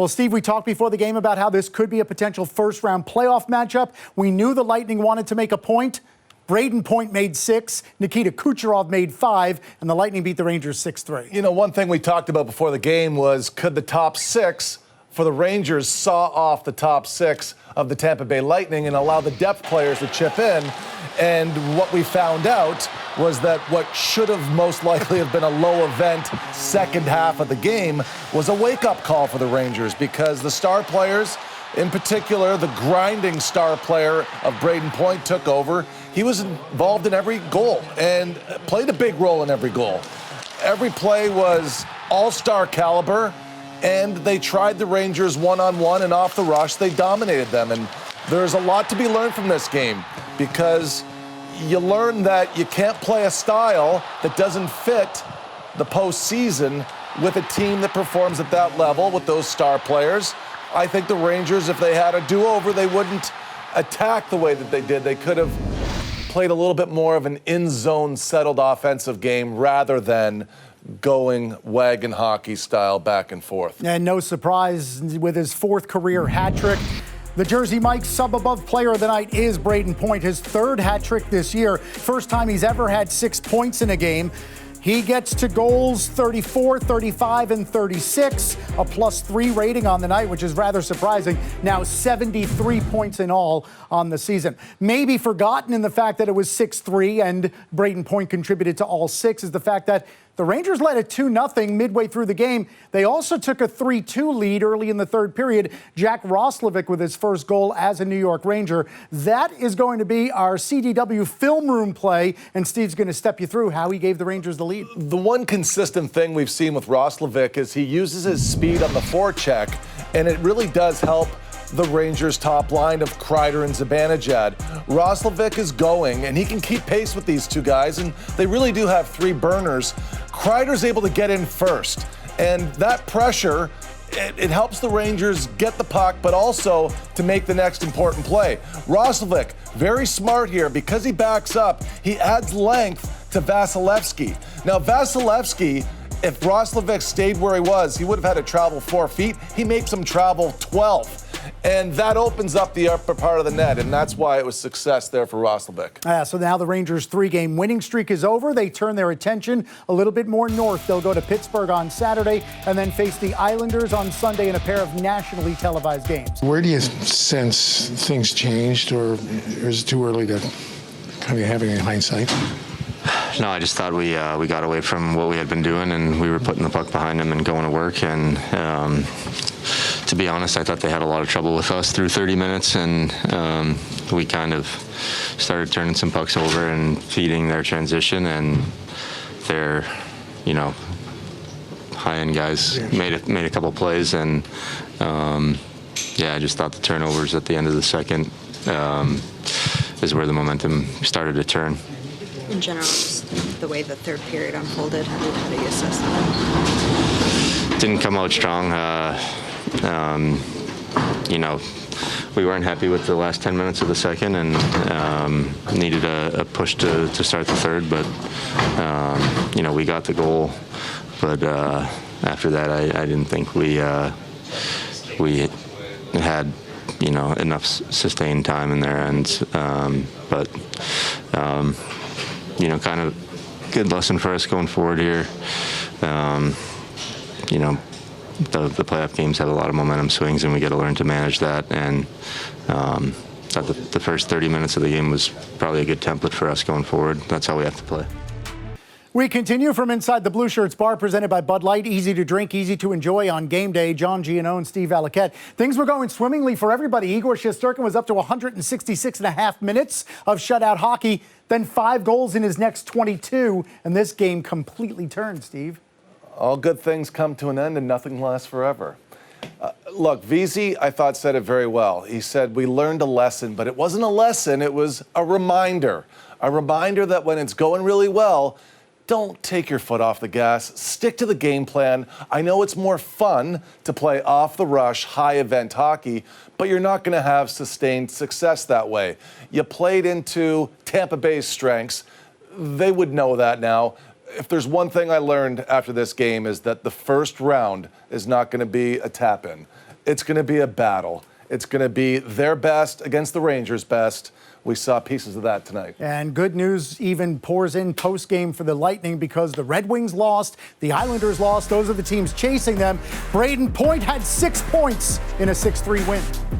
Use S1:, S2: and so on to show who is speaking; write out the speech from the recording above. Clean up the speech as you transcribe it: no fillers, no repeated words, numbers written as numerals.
S1: Well, Steve, we talked before the game about how this could be a potential first-round playoff matchup. We knew the Lightning wanted to make a point. Brayden Point made 6, Nikita Kucherov made 5, and the Lightning beat the Rangers 6-3.
S2: You know, one thing we talked about before the game was, could the top 6 for the Rangers saw off the top 6 of the Tampa Bay Lightning and allow the depth players to chip in? And what we found out was that what should have most likely have been a low event second half of the game was a wake-up call for the Rangers, because the star players, in particular the grinding star player of Brayden Point, took over. He was involved in every goal and played a big role in every goal. Every play was all-star caliber, and they tried the Rangers one-on-one, and off the rush they dominated them. And there's a lot to be learned from this game, because you learn that you can't play a style that doesn't fit the postseason with a team that performs at that level with those star players. I think the Rangers, if they had a do-over, they wouldn't attack the way that they did. They could have played a little bit more of an in-zone settled offensive game rather than going wagon hockey style back and forth.
S1: And no surprise, with his 4th career hat trick, the Jersey Mike's sub-above player of the night is Brayden Point, his 3rd hat trick this year. First time he's ever had 6 points in a game. He gets to goals 34, 35, and 36, a +3 rating on the night, which is rather surprising. Now 73 points in all on the season. Maybe forgotten in the fact that it was 6-3 and Brayden Point contributed to all 6 is the fact that the Rangers led it 2-0 midway through the game. They also took a 3-2 lead early in the 3rd period. Jack Roslovic with his first goal as a New York Ranger. That is going to be our CDW film room play, and Steve's going to step you through how he gave the Rangers the lead.
S2: The one consistent thing we've seen with Roslovic is he uses his speed on the forecheck, and it really does help the Rangers' top line of Kreider and Zibanejad. Roslovic is going, and he can keep pace with these two guys, and they really do have 3 burners. Kreider's able to get in first, and that pressure, it helps the Rangers get the puck, but also to make the next important play. Roslovic, very smart here, because he backs up, he adds length to Vasilevsky. Now, Vasilevsky, if Roslovic stayed where he was, he would have had to travel 4 feet. He makes him travel 12. And that opens up the upper part of the net, and that's why it was success there for Roslovic.
S1: So now the Rangers' 3-game winning streak is over. They turn their attention a little bit more north. They'll go to Pittsburgh on Saturday and then face the Islanders on Sunday in a pair of nationally televised games.
S3: Where do you sense things changed, or is it too early to kind of have any hindsight?
S4: No, I just thought we got away from what we had been doing, and we were putting the puck behind them and going to work. And to be honest, I thought they had a lot of trouble with us through 30 minutes, and we kind of started turning some pucks over and feeding their transition, and their, high-end guys made a couple plays, and I just thought the turnovers at the end of the second is where the momentum started to turn.
S5: In general, just the way the 3rd period unfolded, how do you assess that?
S4: Didn't come out strong. We weren't happy with the last 10 minutes of the second, and needed a push to start the 3rd. But we got the goal. But after that, I didn't think we had enough sustained time in their ends. Kind of good lesson for us going forward here. The playoff games have a lot of momentum swings, and we got to learn to manage that. And the first 30 minutes of the game was probably a good template for us going forward. That's how we have to play.
S1: We continue from inside the Blue Shirts Bar, presented by Bud Light. Easy to drink, easy to enjoy on game day. John Giannone and Steve Valiquette. Things were going swimmingly for everybody. Igor Shesterkin was up to 166.5 minutes of shutout hockey, then 5 goals in his next 22, and this game completely turned, Steve.
S2: All good things come to an end, and nothing lasts forever. Look, VZ, I thought, said it very well. He said, we learned a lesson, but it wasn't a lesson, it was a reminder. A reminder that when it's going really well, don't take your foot off the gas. Stick to the game plan. I know it's more fun to play off the rush, high-event hockey, but you're not going to have sustained success that way. You played into Tampa Bay's strengths. They would know that now. If there's one thing I learned after this game is that the first round is not going to be a tap-in. It's going to be a battle. It's going to be their best against the Rangers' best. We saw pieces of that tonight.
S1: And good news even pours in post-game for the Lightning because the Red Wings lost, the Islanders lost. Those are the teams chasing them. Brayden Point had 6 points in a 6-3 win.